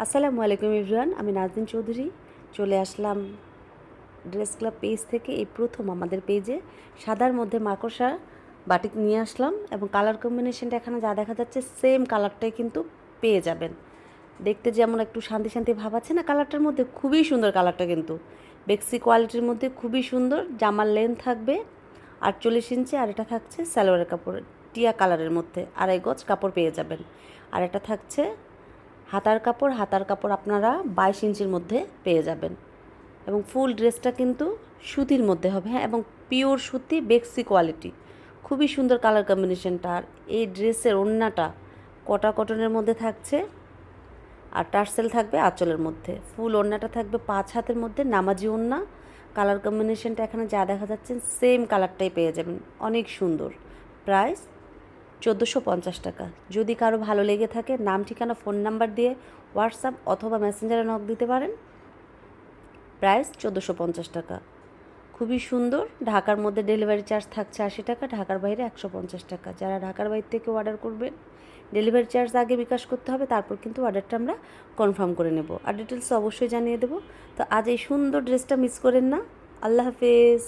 আসসালামু আলাইকুম এভরিওয়ান, আমি নাজনীন চৌধুরী চলে আসলাম ড্রেস ক্লাব পেজ থেকে। এই প্রথম আমাদের পেজে সাদার মধ্যে মাকড়সা বাটিক নিয়ে আসলাম এবং কালার কম্বিনেশনটা এখানে যা দেখা যাচ্ছে সেম কালারটাই কিন্তু পেয়ে যাবেন। দেখতে যেমন একটু শান্তি শান্তি ভাব আছে না কালারটার মধ্যে, খুবই সুন্দর কালারটা কিন্তু বেক্সি কোয়ালিটির মধ্যে খুবই সুন্দর। জামার লেন্থ থাকবে 48 ইঞ্চি, আর এটা থাকছে সালোয়ারের কাপড় টিয়া কালারের মধ্যে 2.5 গজ কাপড় পেয়ে যাবেন। আর এটা থাকছে হাতার কাপড় আপনারা 22 ইঞ্চির মধ্যে পেয়ে যাবেন এবং ফুল ড্রেসটা কিন্তু সুতির মধ্যে হবে, হ্যাঁ, এবং পিওর সুতি বেক্সি কোয়ালিটি। খুবই সুন্দর কালার কম্বিনেশনটা। আর এই ড্রেসের ওড়নাটা কটনের মধ্যে থাকছে আর টার্সেল থাকবে আঁচলের মধ্যে। ফুল ওড়নাটা থাকবে 5 হাতের মধ্যে নামাজি ওড়না। কালার কম্বিনেশনটা এখানে যা দেখা যাচ্ছে সেম কালারটাই পেয়ে যাবেন, অনেক সুন্দর। প্রাইস 1450 টাকা। যদি কারো ভালো লেগে থাকে নাম ঠিকানা ফোন নাম্বার দিয়ে হোয়াটসঅ্যাপ অথবা মেসেঞ্জারে নক দিতে পারেন। প্রাইস 1450 টাকা, খুবই সুন্দর। ঢাকার মধ্যে ডেলিভারি চার্জ থাকছে 80 টাকা, ঢাকার বাইরে 150 টাকা। যারা ঢাকার বাইরে থেকে অর্ডার করবেন ডেলিভারি চার্জ আগে বিকাশ করতে হবে, তারপর কিন্তু অর্ডারটা আমরা কনফার্ম করে নেব। আর ডিটেলস অবশ্যই জানিয়ে দেবো। তো আজ এই সুন্দর ড্রেসটা মিস করেন না। আল্লাহ হাফেজ।